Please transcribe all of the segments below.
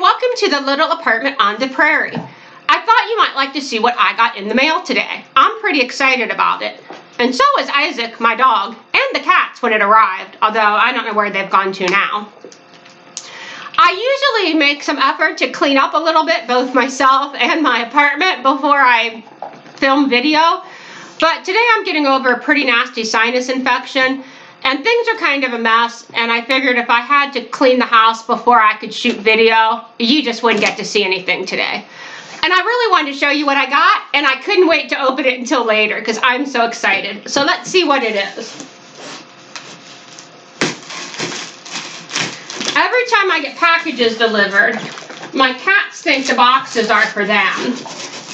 welcome to the little apartment on the prairie. I thought you might like to see what I got in the mail today. I'm pretty excited about it. And so is Isaac, my dog, and the cats when it arrived, although I don't know where they've gone to now. I usually make some effort to clean up a little bit, both myself and my apartment, before I film video. But today I'm getting over a pretty nasty sinus infection, and things are kind of a mess, and I figured if I had to clean the house before I could shoot video, you just wouldn't get to see anything today. And I really wanted to show you what I got, and I couldn't wait to open it until later because I'm so excited. So let's see what it is. Every time I get packages delivered, my cats think the boxes are for them.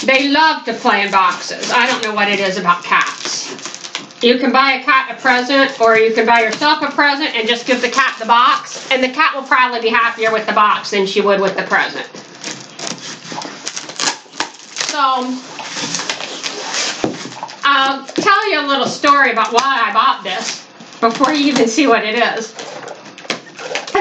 They love to play in boxes. I don't know what it is about cats. You can buy a cat a present, or you can buy yourself a present and just give the cat the box, and the cat will probably be happier with the box than she would with the present. So, I'll tell you a little story about why I bought this before you even see what it is.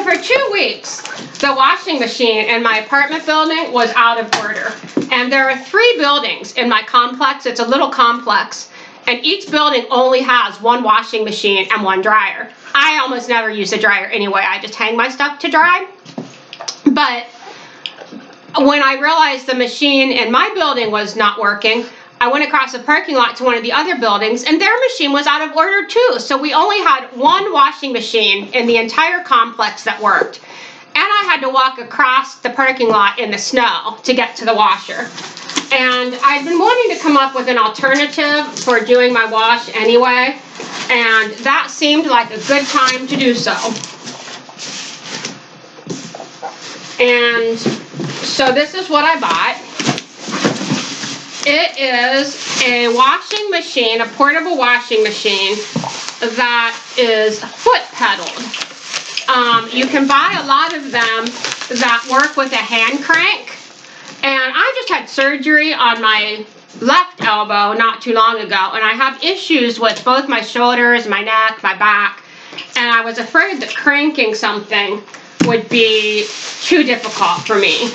For 2 weeks, the washing machine in my apartment building was out of order. And there are 3 buildings in my complex. It's a little complex. And each building only has 1 washing machine and 1 dryer. I almost never use a dryer anyway. I just hang my stuff to dry. But when I realized the machine in my building was not working, I went across the parking lot to one of the other buildings, and their machine was out of order too. So we only had 1 washing machine in the entire complex that worked. And I had to walk across the parking lot in the snow to get to the washer. And I'd been wanting to come up with an alternative for doing my wash anyway, and that seemed like a good time to do so. And so this is what I bought. It is a washing machine, a portable washing machine that is foot pedaled. You can buy a lot of them that work with a hand crank. And I just had surgery on my left elbow not too long ago, and I have issues with both my shoulders, my neck, my back, and I was afraid that cranking something would be too difficult for me.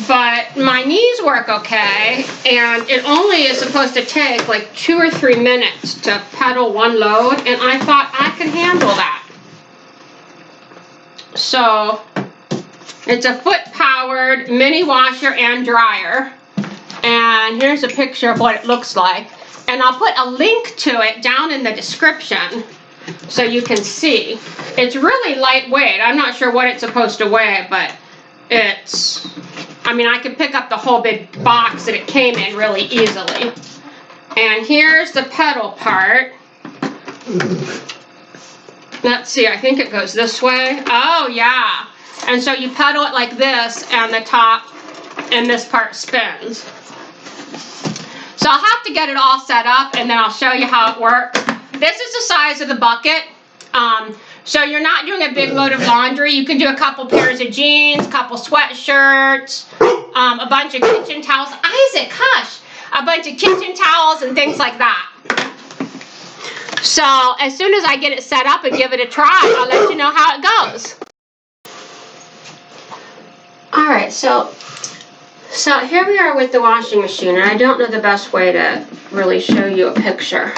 But my knees work okay, and it only is supposed to take like 2 or 3 minutes to pedal 1 load, and I thought I could handle that. So it's a foot-powered mini washer and dryer, and here's a picture of what it looks like. And I'll put a link to it down in the description so you can see. It's really lightweight. I'm not sure what it's supposed to weigh, but it's, I mean, I could pick up the whole big box that it came in really easily. And here's the pedal part. Let's see, I think it goes this way. Oh, yeah. And so you pedal it like this, and the top and this part spins. So I'll have to get it all set up, and then I'll show you how it works. This is the size of the bucket. So you're not doing a big load of laundry. You can do a couple pairs of jeans, a couple sweatshirts, a bunch of kitchen towels. Isaac, hush! A bunch of kitchen towels and things like that. So as soon as I get it set up and give it a try, I'll let you know how it goes. Alright, so here we are with the washing machine, and I don't know the best way to really show you a picture.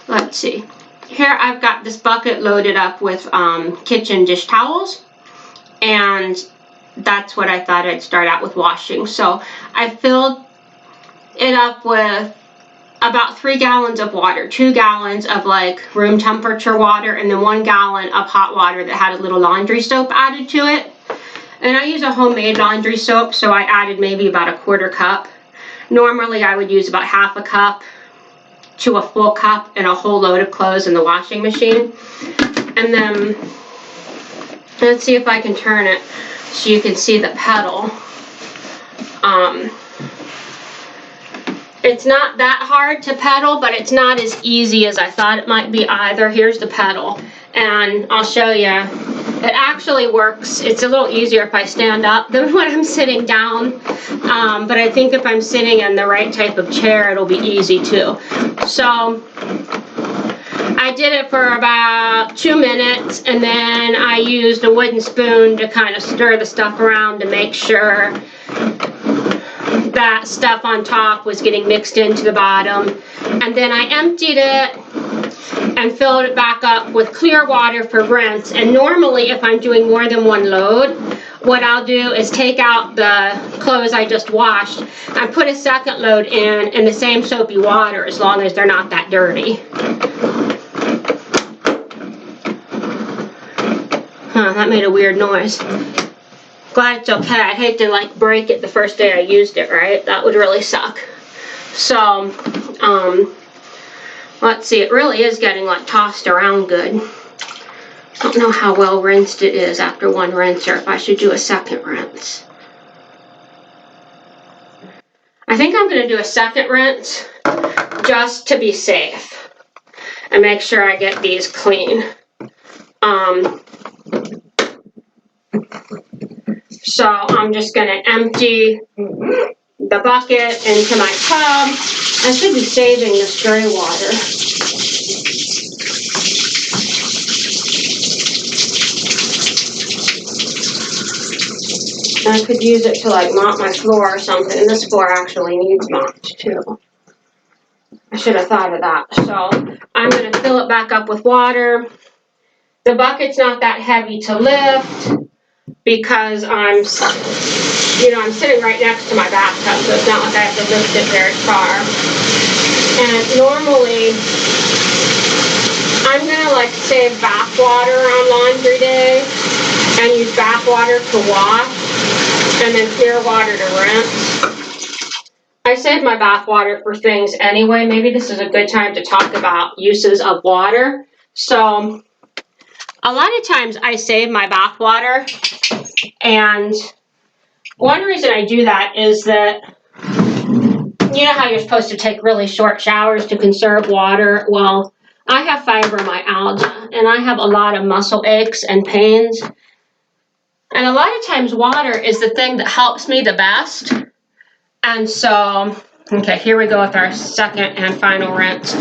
Let's see. Here I've got this bucket loaded up with kitchen dish towels, and that's what I thought I'd start out with washing. So I filled it up with about 3 gallons of water, 2 gallons of like room temperature water, and then 1 gallon of hot water that had a little laundry soap added to it. And I use a homemade laundry soap, so I added maybe about a 1/4 cup. Normally I would use about 1/2 cup to a full cup and a whole load of clothes in the washing machine. And then, let's see if I can turn it so you can see the pedal. It's not that hard to pedal, but it's not as easy as I thought it might be either. Here's the pedal, and I'll show you. It actually works. It's a little easier if I stand up than when I'm sitting down, but I think if I'm sitting in the right type of chair, it'll be easy too. So I did it for about 2 minutes, and then I used a wooden spoon to kind of stir the stuff around to make sure that stuff on top was getting mixed into the bottom. And then I emptied it and filled it back up with clear water for rinse. And normally if I'm doing more than one load, what I'll do is take out the clothes I just washed and put a second load in the same soapy water, as long as they're not that dirty. Huh, that made a weird noise. Glad it's okay. I'd hate to like break it the first day I used it, right? That would really suck. So, let's see, it really is getting like tossed around good. I don't know how well rinsed it is after one rinse, or if I should do a second rinse. I think I'm gonna do a second rinse just to be safe and make sure I get these clean. So I'm just gonna empty the bucket into my tub. I should be saving this gray water. I could use it to like mop my floor or something, and this floor actually needs mopped too. I should have thought of that. So I'm gonna fill it back up with water. The bucket's not that heavy to lift because I'm sitting right next to my bathtub, so it's not like I have to lift it very far. And normally, I'm gonna like save bath water on laundry day and use bath water to wash and then clear water to rinse. I save my bath water for things anyway. Maybe this is a good time to talk about uses of water. So a lot of times I save my bath water, and one reason I do that is that, you know how you're supposed to take really short showers to conserve water? Well, I have fibromyalgia, and I have a lot of muscle aches and pains. And a lot of times water is the thing that helps me the best. And so, okay, here we go with our second and final rinse.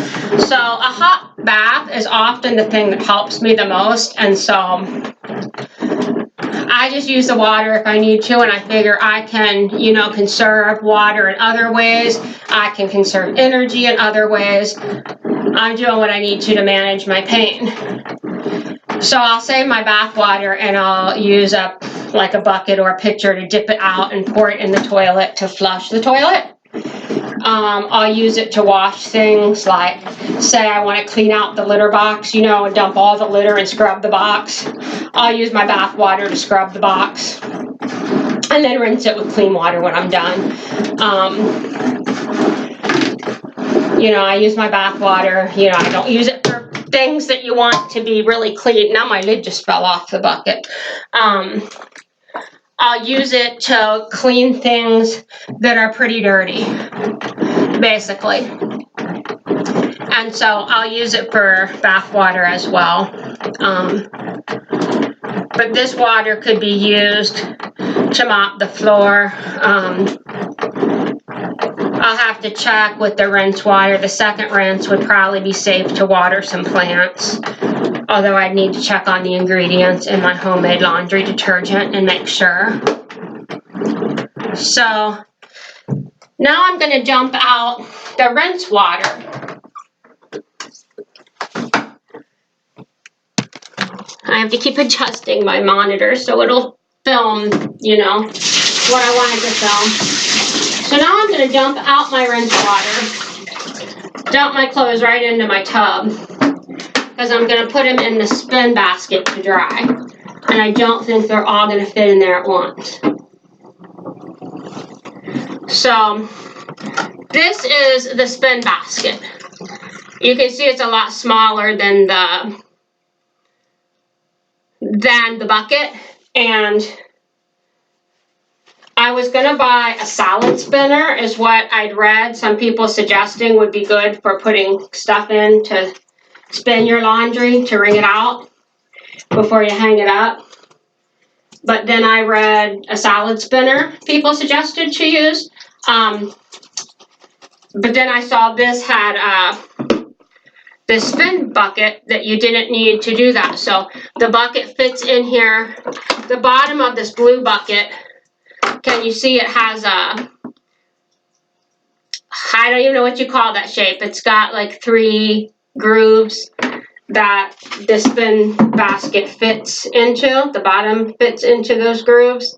So a hot bath is often the thing that helps me the most. And so I just use the water if I need to, and I figure I can, conserve water in other ways. I can conserve energy in other ways. I'm doing what I need to manage my pain. So I'll save my bath water, and I'll use a bucket or a pitcher to dip it out and pour it in the toilet to flush the toilet. I'll use it to wash things, like say I want to clean out the litter box, and dump all the litter and scrub the box. I'll use my bath water to scrub the box and then rinse it with clean water when I'm done. I use my bath water, I don't use it for things that you want to be really clean. Now my lid just fell off the bucket. I'll use it to clean things that are pretty dirty, basically. And so I'll use it for bath water as well. But this water could be used to mop the floor. I'll have to check with the rinse water. The second rinse would probably be safe to water some plants, although I'd need to check on the ingredients in my homemade laundry detergent and make sure. So now I'm going to dump out the rinse water. I have to keep adjusting my monitor so it'll film, what I wanted to film. So now I'm going to dump out my rinse water, dump my clothes right into my tub, because I'm going to put them in the spin basket to dry. And I don't think they're all going to fit in there at once. So this is the spin basket. You can see it's a lot smaller than the bucket, and I was going to buy a salad spinner, is what I'd read some people suggesting would be good for putting stuff in to spin your laundry, to wring it out before you hang it up. But then I read a salad spinner people suggested to use. But then I saw this this spin bucket that you didn't need to do that. So the bucket fits in here. The bottom of this blue bucket, can you see it has a, I don't even know what you call that shape. It's got like 3 grooves that the spin basket fits into. The bottom fits into those grooves.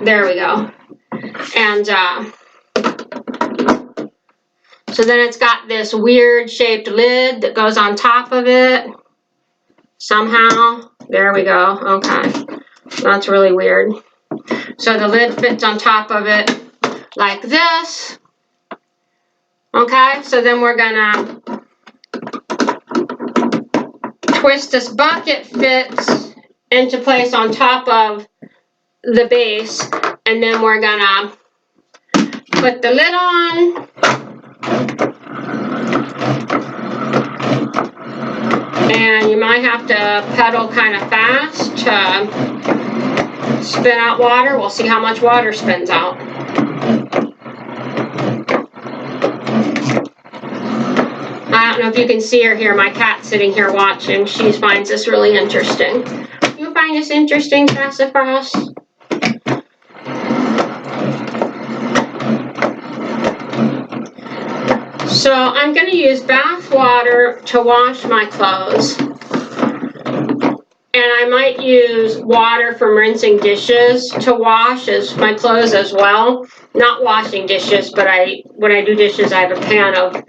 There we go. And so then it's got this weird shaped lid that goes on top of it somehow. There we go. Okay. That's really weird. So the lid fits on top of it like this. Okay, so then we're gonna twist this bucket, fits into place on top of the base, and then we're gonna put the lid on. And you might have to pedal kind of fast to spin out water. We'll see how much water spins out. I don't know if you can see or hear my cat sitting here watching. She finds this really interesting. You find this interesting, Sassafras? So I'm going to use bath water to wash my clothes. And I might use water from rinsing dishes to wash my clothes as well. Not washing dishes, but when I do dishes, I have a pan of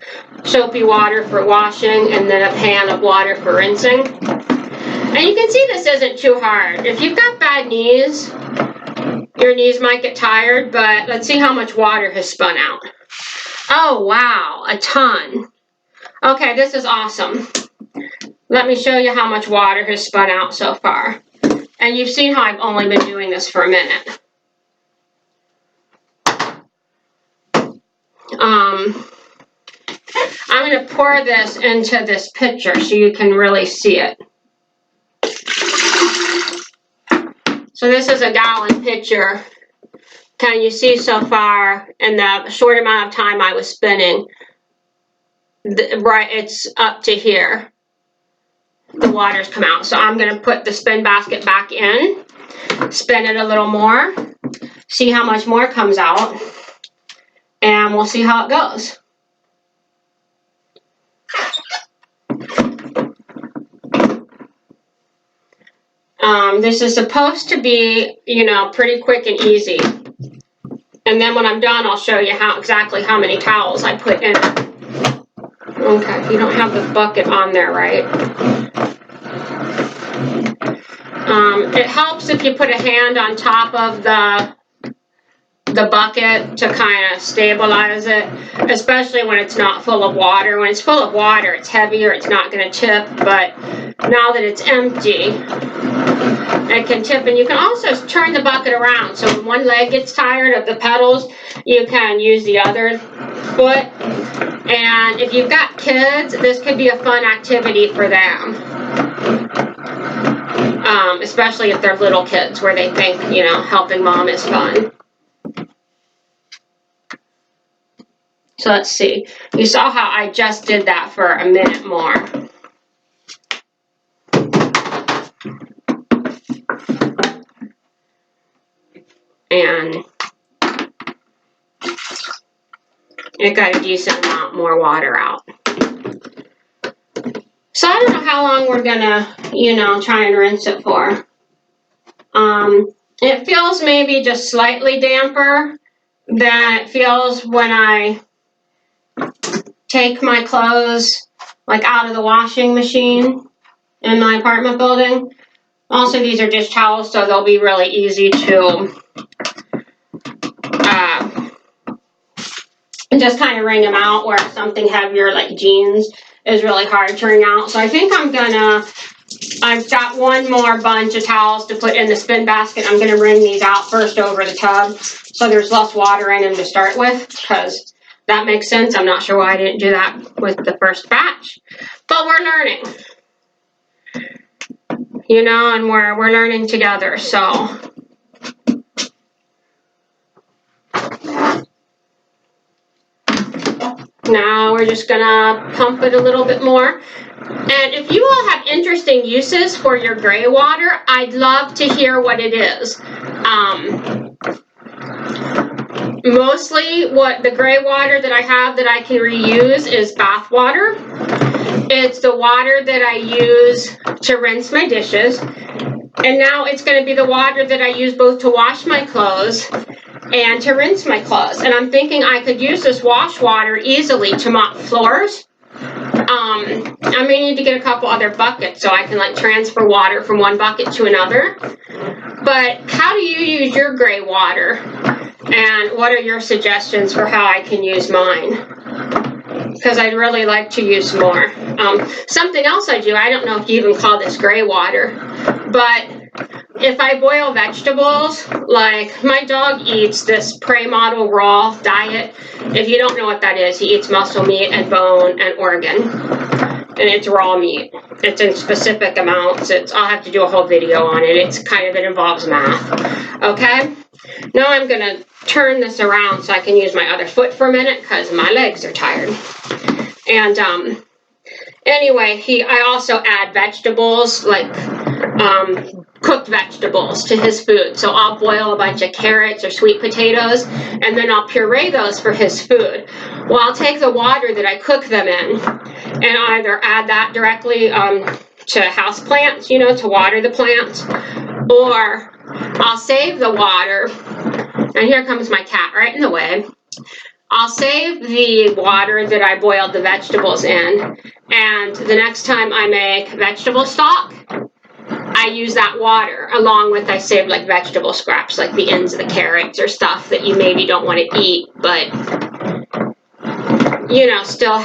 soapy water for washing and then a pan of water for rinsing. And you can see this isn't too hard. If you've got bad knees, your knees might get tired, but let's see how much water has spun out. Oh, wow, a ton. Okay, this is awesome. Let me show you how much water has spun out so far. And you've seen how I've only been doing this for a minute. I'm going to pour this into this pitcher so you can really see it. So this is a gallon pitcher. Can you see so far in the short amount of time I was spinning? Right, it's up to here. The water's come out. So I'm going to put the spin basket back in, spin it a little more, see how much more comes out, and we'll see how it goes. This is supposed to be, pretty quick and easy. And then when I'm done, I'll show you exactly how many towels I put in it. Okay, you don't have the bucket on there, right? It helps if you put a hand on top of the bucket to kind of stabilize it, especially when it's not full of water. When it's full of water, it's heavier, it's not going to tip, but now that it's empty, it can tip. And you can also turn the bucket around, so when one leg gets tired of the pedals, you can use the other foot. And if you've got kids, this could be a fun activity for them. Especially if they're little kids, where they think, helping mom is fun. So let's see. You saw how I just did that for a minute more. And it got a decent amount more water out. So I don't know how long we're gonna, try and rinse it for. It feels maybe just slightly damper than it feels when I take my clothes out of the washing machine in my apartment building. Also, these are dish towels, so they'll be really easy to just kind of wring them out, where something heavier like jeans is really hard to wring out. So I think I've got one more bunch of towels to put in the spin basket. I'm going to wring these out first over the tub so there's less water in them to start with, because that makes sense. I'm not sure why I didn't do that with the first batch, but we're learning, and we're learning together. So Now we're just gonna pump it a little bit more. And if you all have interesting uses for your gray water, I'd love to hear what it is. Mostly what the gray water that I have that I can reuse is bath water. It's the water that I use to rinse my dishes. And now it's going to be the water that I use both to wash my clothes and to rinse my clothes. And I'm thinking I could use this wash water easily to mop floors. I may need to get a couple other buckets so I can like transfer water from one bucket to another. But how do you use your gray water? And what are your suggestions for how I can use mine? Because I'd really like to use more. Something else I do, I don't know if you even call this gray water, but if I boil vegetables, like my dog eats this Premodel Raw diet. If you don't know what that is, he eats muscle meat and bone and organ. And it's raw meat. It's in specific amounts. I'll have to do a whole video on it. It involves math. Okay? Now I'm going to turn this around so I can use my other foot for a minute because my legs are tired. And anyway, I also add vegetables, like cooked vegetables to his food. So I'll boil a bunch of carrots or sweet potatoes, and then I'll puree those for his food. Well, I'll take the water that I cook them in and either add that directly to house plants, to water the plants, or I'll save the water. And here comes my cat right in the way. I'll save the water that I boiled the vegetables in, and the next time I make vegetable stock, I use that water along with I save like vegetable scraps, like the ends of the carrots or stuff that you maybe don't want to eat, but still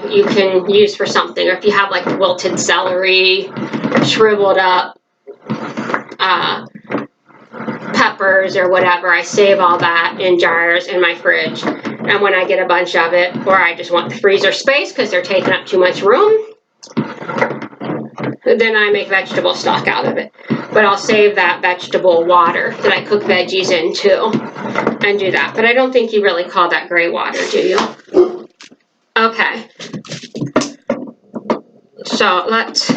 you can use for something. Or if you have like wilted celery, shriveled up peppers or whatever, I save all that in jars in my fridge. And when I get a bunch of it, or I just want the freezer space because they're taking up too much room, then I make vegetable stock out of it. But I'll save that vegetable water that I cook veggies in too and do that. But I don't think you really call that gray water, do you? Okay. So let's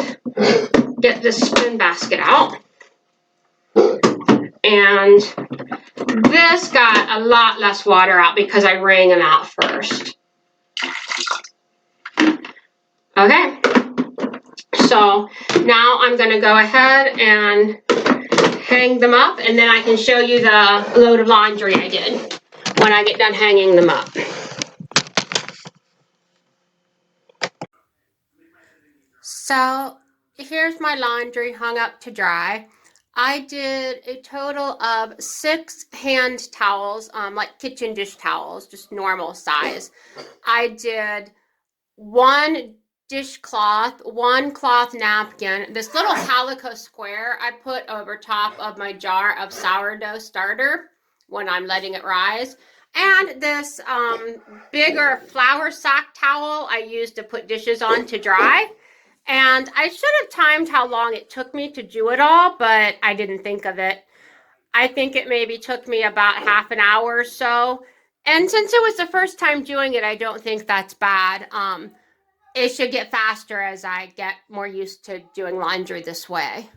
get this spoon basket out. And this got a lot less water out because I wring them out first. Okay. So now I'm going to go ahead and hang them up, and then I can show you the load of laundry I did when I get done hanging them up. So here's my laundry hung up to dry. I did a total of 6 hand towels, like kitchen dish towels, just normal size. I did 1 dishcloth, 1 cloth napkin, this little calico square I put over top of my jar of sourdough starter when I'm letting it rise, and this bigger flour sack towel I used to put dishes on to dry. And I should have timed how long it took me to do it all, but I didn't think of it. I think it maybe took me about half an hour or so. And since it was the first time doing it, I don't think that's bad. It should get faster as I get more used to doing laundry this way.